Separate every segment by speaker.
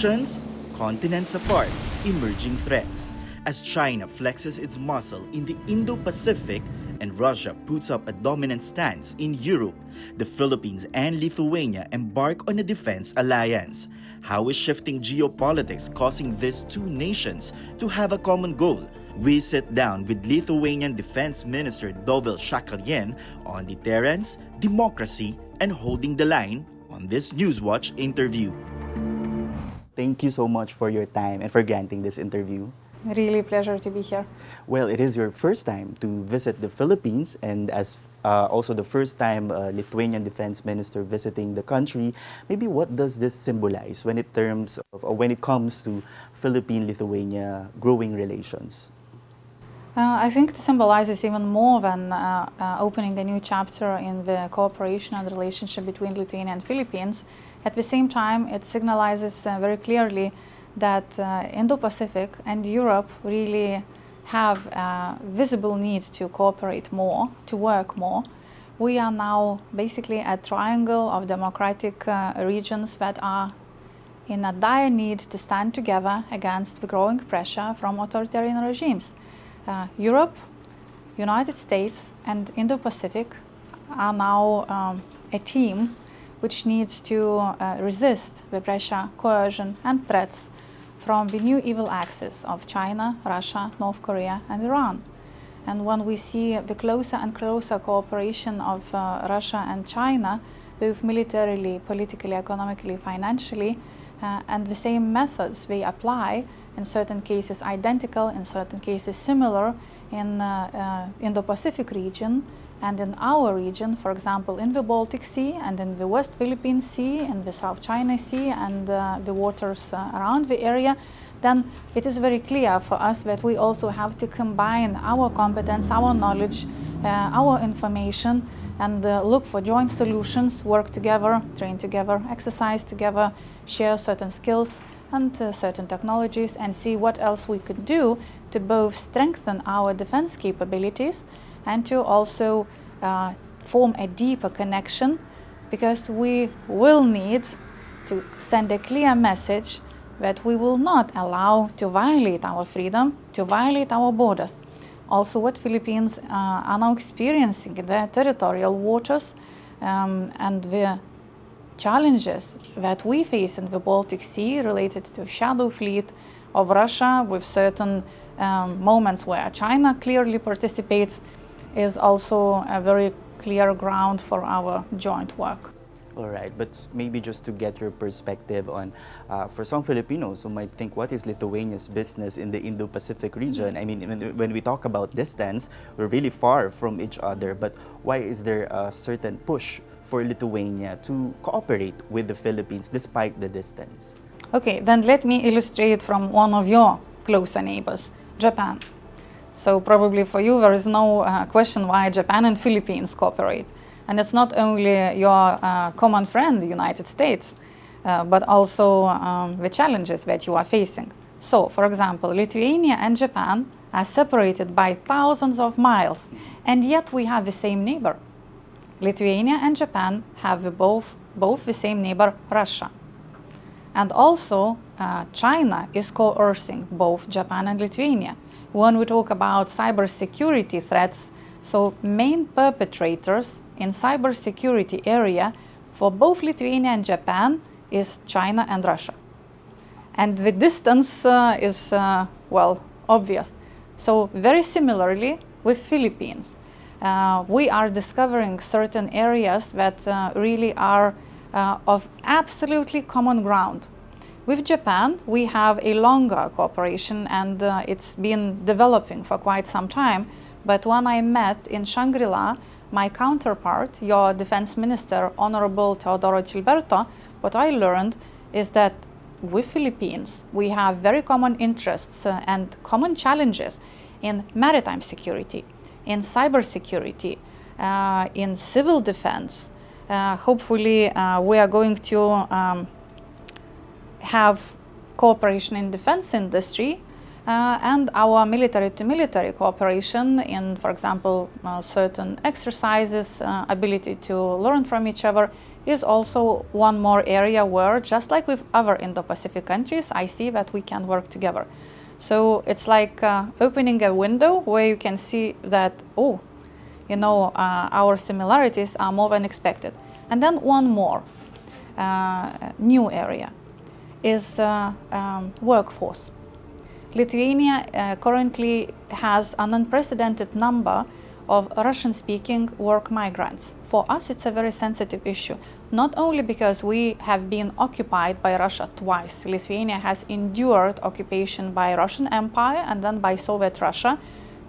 Speaker 1: Nations, continents apart, emerging threats. As China flexes its muscle in the Indo-Pacific and Russia puts up a dominant stance in Europe, the Philippines and Lithuania embark on a defense alliance. How is shifting geopolitics causing these two nations to have a common goal? We sit down with Lithuanian Defense Minister Dovilė Šakalienė on deterrence, democracy, and holding the line on this NewsWatch interview. Thank you so much for your time and for granting this interview.
Speaker 2: Really pleasure to be here.
Speaker 1: Well, it is your first time to visit the Philippines, and as also the first time Lithuanian Defense Minister visiting the country. Maybe what does this symbolize when it comes to Philippine-Lithuania growing relations?
Speaker 2: I think it symbolizes even more than opening a new chapter in the cooperation and relationship between Lithuania and Philippines. At the same time, it signalizes very clearly that Indo-Pacific and Europe really have a visible need to cooperate more, to work more. We are now basically a triangle of democratic regions that are in a dire need to stand together against the growing pressure from authoritarian regimes. Europe, United States, and Indo-Pacific are now a team which needs to resist the pressure, coercion, and threats from the new evil axis of China, Russia, North Korea, and Iran. And when we see the closer and closer cooperation of Russia and China, both militarily, politically, economically, financially, and the same methods they apply, in certain cases identical, in certain cases similar, in Indo-Pacific region and in our region, for example, in the Baltic Sea and in the West Philippine Sea, in the South China Sea and the waters around the area, then it is very clear for us that we also have to combine our competence, our knowledge, our information, and look for joint solutions, work together, train together, exercise together, share certain skills and certain technologies, and see what else we could do to both strengthen our defense capabilities and to also form a deeper connection, because we will need to send a clear message that we will not allow to violate our freedom, to violate our borders. Also, what Philippines are now experiencing in their territorial waters and the challenges that we face in the Baltic Sea related to shadow fleet of Russia, with certain moments where China clearly participates, is also a very clear ground for our joint work.
Speaker 1: All right, but maybe just to get your perspective on, for some Filipinos who might think, what is Lithuania's business in the Indo-Pacific region? I mean, when we talk about distance, we're really far from each other, but why is there a certain push for Lithuania to cooperate with the Philippines despite the distance?
Speaker 2: Okay, then let me illustrate from one of your closer neighbors, Japan. So probably for you there is no question why Japan and Philippines cooperate. And it's not only your common friend, the United States, but also the challenges that you are facing. So, for example, Lithuania and Japan are separated by thousands of miles, and yet we have the same neighbor. Lithuania and Japan have both the same neighbor, Russia. And also, China is coercing both Japan and Lithuania. When we talk about cybersecurity threats, so main perpetrators in cybersecurity area for both Lithuania and Japan is China and Russia. And the distance is, well, obvious. So very similarly with Philippines, we are discovering certain areas that really are of absolutely common ground. With Japan, we have a longer cooperation, and it's been developing for quite some time. But when I met in Shangri-La my counterpart, your defense minister, Honorable Teodoro Gilberto, what I learned is that with Philippines, we have very common interests and common challenges in maritime security, in cybersecurity, in civil defense. Hopefully, we are going to have cooperation in defense industry and our military-to-military cooperation in, for example, certain exercises, ability to learn from each other is also one more area where, just like with other Indo-Pacific countries, I see that we can work together. So it's like opening a window where you can see that, oh, you know, our similarities are more than expected. And then one more new area is workforce. Lithuania currently has an unprecedented number of Russian-speaking work migrants. For us, it's a very sensitive issue, not only because we have been occupied by Russia twice. Lithuania has endured occupation by Russian Empire and then by Soviet Russia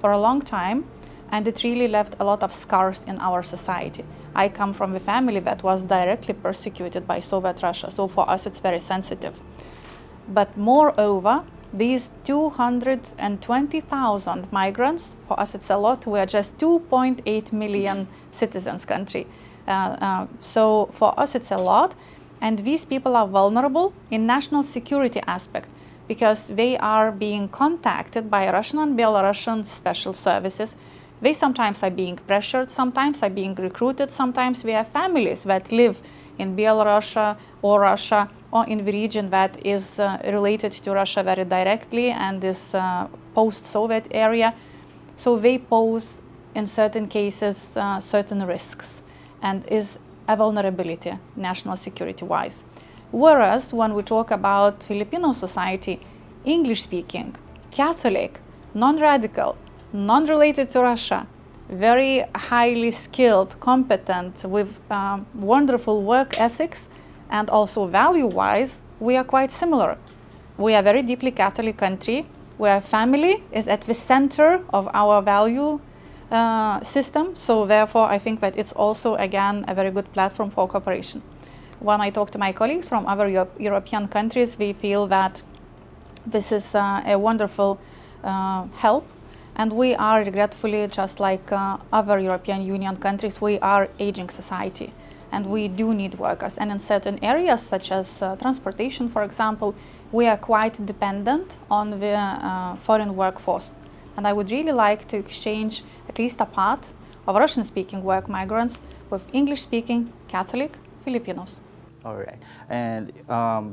Speaker 2: for a long time, and it really left a lot of scars in our society. I come from a family that was directly persecuted by Soviet Russia, so for us it's very sensitive. But moreover, these 220,000 migrants, for us it's a lot, we are just 2.8 million citizens country. So for us it's a lot, and these people are vulnerable in national security aspect because they are being contacted by Russian and Belarusian special services. They sometimes are being pressured, sometimes are being recruited, sometimes we have families that live in Belarus or Russia or in the region that is related to Russia very directly and this post-Soviet area. So they pose, in certain cases, certain risks and is a vulnerability, national security-wise. Whereas when we talk about Filipino society, English-speaking, Catholic, non-radical, non-related to Russia, very highly skilled, competent, with wonderful work ethics, and also value-wise, we are quite similar. We are very deeply Catholic country, where family is at the center of our value system. So therefore, I think that it's also, again, a very good platform for cooperation. When I talk to my colleagues from other European countries, we feel that this is a wonderful help. And we are, regretfully, just like other European Union countries, we are aging society. And we do need workers. And in certain areas, such as transportation, for example, we are quite dependent on the foreign workforce. And I would really like to exchange at least a part of Russian-speaking work migrants with English-speaking Catholic Filipinos.
Speaker 1: All right. And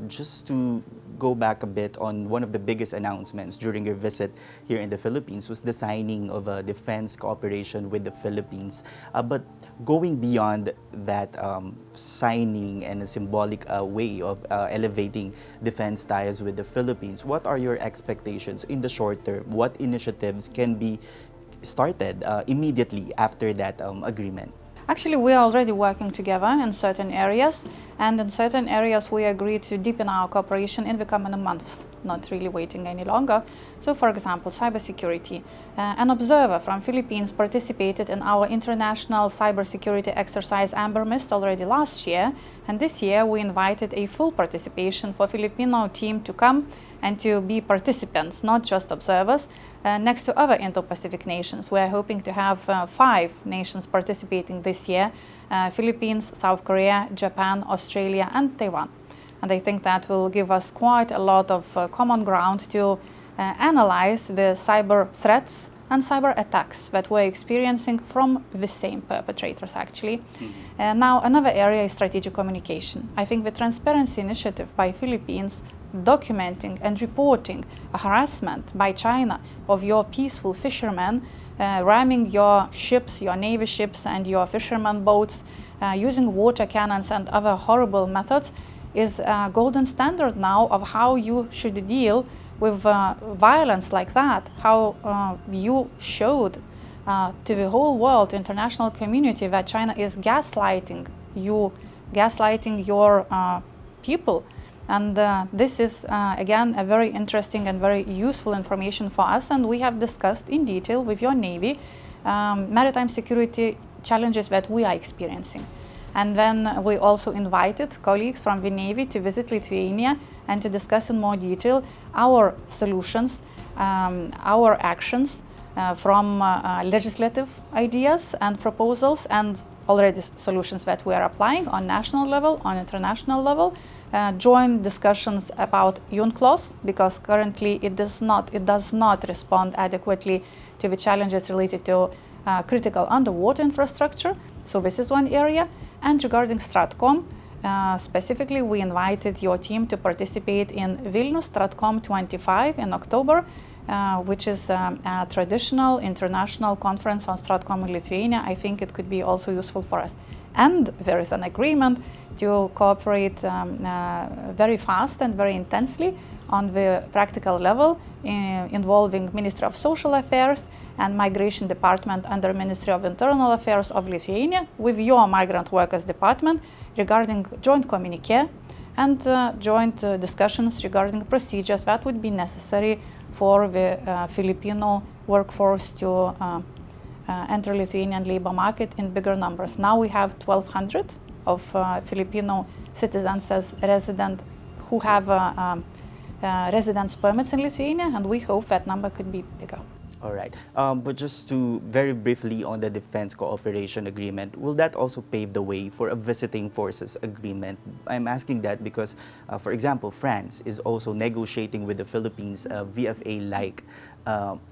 Speaker 1: just to go back a bit on one of the biggest announcements during your visit here in the Philippines was the signing of a defense cooperation with the Philippines. But going beyond that signing and a symbolic way of elevating defense ties with the Philippines, what are your expectations in the short term? What initiatives can be started immediately after that agreement?
Speaker 2: Actually, we are already working together in certain areas, and in certain areas we agreed to deepen our cooperation in the coming months, not really waiting any longer. So, for example, cybersecurity. An observer from Philippines participated in our international cybersecurity exercise Amber Mist already last year, and this year we invited a full participation for Filipino team to come and to be participants, not just observers, next to other Indo-Pacific nations. We are hoping to have 5 nations participating this year: Philippines, South Korea, Japan, Australia, and Taiwan. And I think that will give us quite a lot of common ground to analyze the cyber threats and cyber attacks that we're experiencing from the same perpetrators, actually. Now, another area is strategic communication. I think the Transparency Initiative by Philippines documenting and reporting a harassment by China of your peaceful fishermen, ramming your ships, your navy ships and your fishermen boats, using water cannons and other horrible methods, is a golden standard now of how you should deal with violence like that, how you showed to the whole world, international community, that China is gaslighting you, gaslighting your people. And this is, again, a very interesting and very useful information for us. And we have discussed in detail with your Navy maritime security challenges that we are experiencing. And then we also invited colleagues from the Navy to visit Lithuania and to discuss in more detail our solutions, our actions from legislative ideas and proposals, and already solutions that we are applying on national level, on international level. Joint discussions about UNCLOS, because currently it does not respond adequately to the challenges related to critical underwater infrastructure. So this is one area. And regarding Stratcom, specifically, we invited your team to participate in Vilnius Stratcom 25 in October, which is a traditional international conference on Stratcom in Lithuania. I think it could be also useful for us. And there is an agreement to cooperate very fast and very intensely on the practical level, involving Ministry of Social Affairs and Migration Department under Ministry of Internal Affairs of Lithuania with your Migrant Workers Department regarding joint communique and joint discussions regarding procedures that would be necessary for the Filipino workforce to enter Lithuanian labor market in bigger numbers. Now we have 1,200 of Filipino citizens as resident who have residence permits in Lithuania, and we hope that number could be bigger.
Speaker 1: All right. But just to very briefly on the defense cooperation agreement, will that also pave the way for a visiting forces agreement? I'm asking that because, for example, France is also negotiating with the Philippines a VFA-like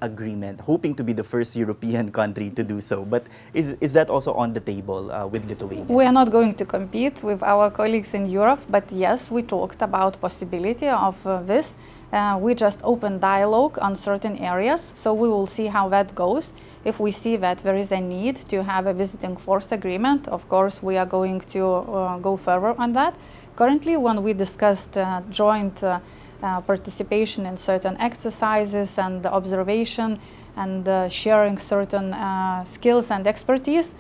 Speaker 1: agreement, hoping to be the first European country to do so. But is that also on the table with Lithuania?
Speaker 2: We are not going to compete with our colleagues in Europe, but yes, we talked about possibility of this. We just opened dialogue on certain areas, so we will see how that goes. If we see that there is a need to have a visiting force agreement, of course, we are going to go further on that. Currently, when we discussed joint participation in certain exercises and observation and sharing certain skills and expertise,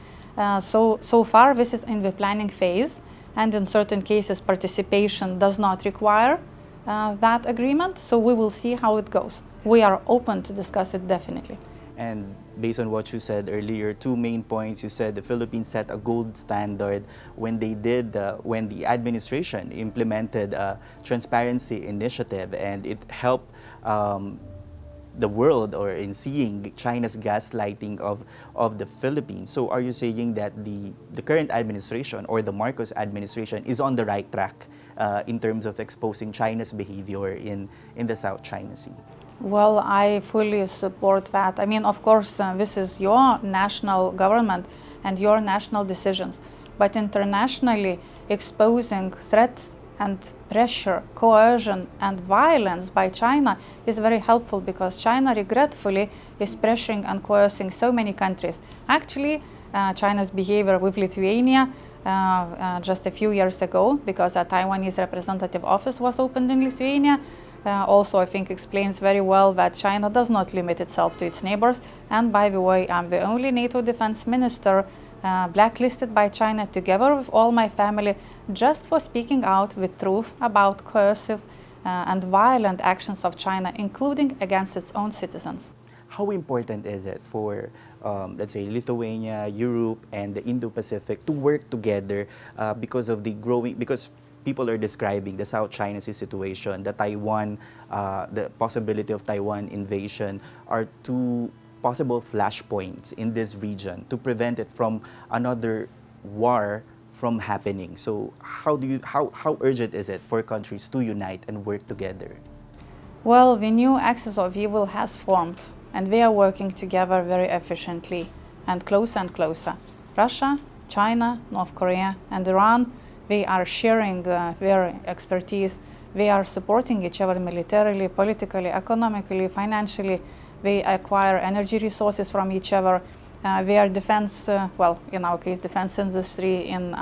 Speaker 2: so far this is in the planning phase, and in certain cases participation does not require that agreement, so we will see how it goes. We are open to discuss it definitely.
Speaker 1: And based on what you said earlier, two main points. You said the Philippines set a gold standard when they did, when the administration implemented a transparency initiative, and it helped the world or in seeing China's gaslighting of the Philippines. So are you saying that the current administration or the Marcos administration is on the right track in terms of exposing China's behavior in the South China Sea?
Speaker 2: Well, I fully support that. I mean, of course, this is your national government and your national decisions, but internationally exposing threats and pressure, coercion and violence by China is very helpful, because China regretfully is pressuring and coercing so many countries. Actually, China's behavior with Lithuania just a few years ago, because a Taiwanese representative office was opened in Lithuania, also I think explains very well that China does not limit itself to its neighbors. And by the way, I'm the only NATO defense minister blacklisted by China, together with all my family, just for speaking out the truth about coercive and violent actions of China, including against its own citizens.
Speaker 1: How important is it for, let's say, Lithuania, Europe, and the Indo-Pacific to work together because of the growing, because people are describing the South China Sea situation, the Taiwan, the possibility of Taiwan invasion are two possible flashpoints in this region to prevent it from another war from happening. So how urgent is it for countries to unite and work together?
Speaker 2: Well, the new axis of evil has formed, and they are working together very efficiently and closer. Russia, China, North Korea, and Iran, they are sharing their expertise. They are supporting each other militarily, politically, economically, financially. They acquire energy resources from each other. Their defense, well, in our case, defense industry, in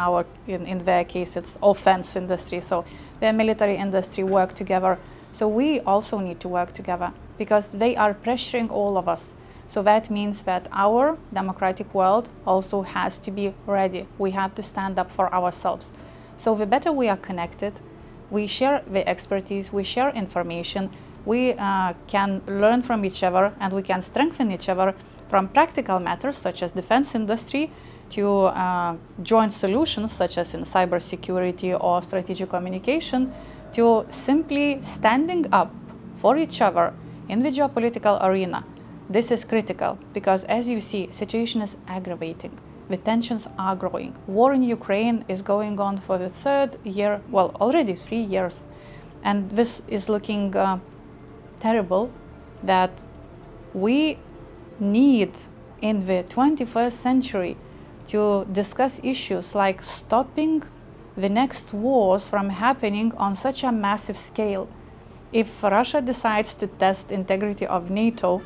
Speaker 2: their case, it's offense industry. So their military industry work together. So we also need to work together, because they are pressuring all of us. So that means that our democratic world also has to be ready. We have to stand up for ourselves. So the better we are connected, we share the expertise, we share information, we can learn from each other, and we can strengthen each other from practical matters such as defense industry to joint solutions such as in cybersecurity or strategic communication, to simply standing up for each other in the geopolitical arena. This is critical because, as you see, situation is aggravating. The tensions are growing. War in Ukraine is going on for the third year, well, already 3 years. And this is looking terrible, that we need in the 21st century to discuss issues like stopping the next wars from happening on such a massive scale. If Russia decides to test integrity of NATO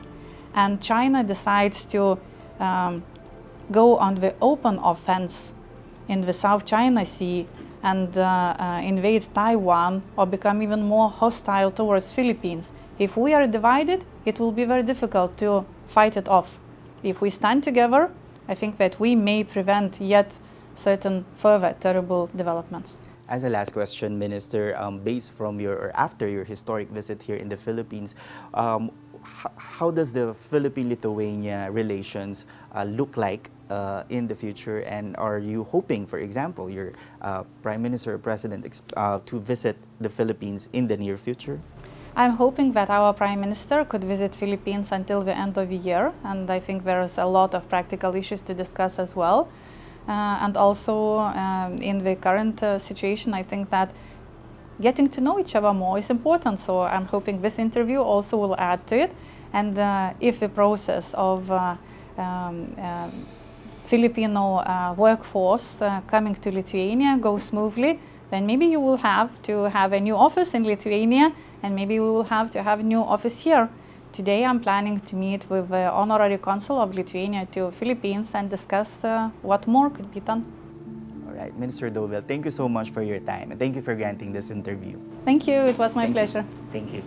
Speaker 2: and China decides to go on the open offense in the South China Sea and invade Taiwan or become even more hostile towards Philippines, if we are divided, it will be very difficult to fight it off. If we stand together, I think that we may prevent yet certain further terrible developments.
Speaker 1: As a last question, Minister, based from or after your historic visit here in the Philippines, how does the Philippine-Lithuania relations look like in the future? And are you hoping, for example, your Prime Minister or President to visit the Philippines in the near future?
Speaker 2: I'm hoping that our Prime Minister could visit Philippines until the end of the year, and I think there's a lot of practical issues to discuss as well. And also in the current situation, I think that getting to know each other more is important. So I'm hoping this interview also will add to it. And if the process of Filipino workforce coming to Lithuania goes smoothly, then maybe you will have to have a new office in Lithuania, and maybe we will have to have a new office here. Today I'm planning to meet with the Honorary Consul of Lithuania to Philippines and discuss what more could be done.
Speaker 1: All right, Minister Dovilė, thank you so much for your time, and thank you for granting this interview.
Speaker 2: Thank you, it was my pleasure.
Speaker 1: Thank you.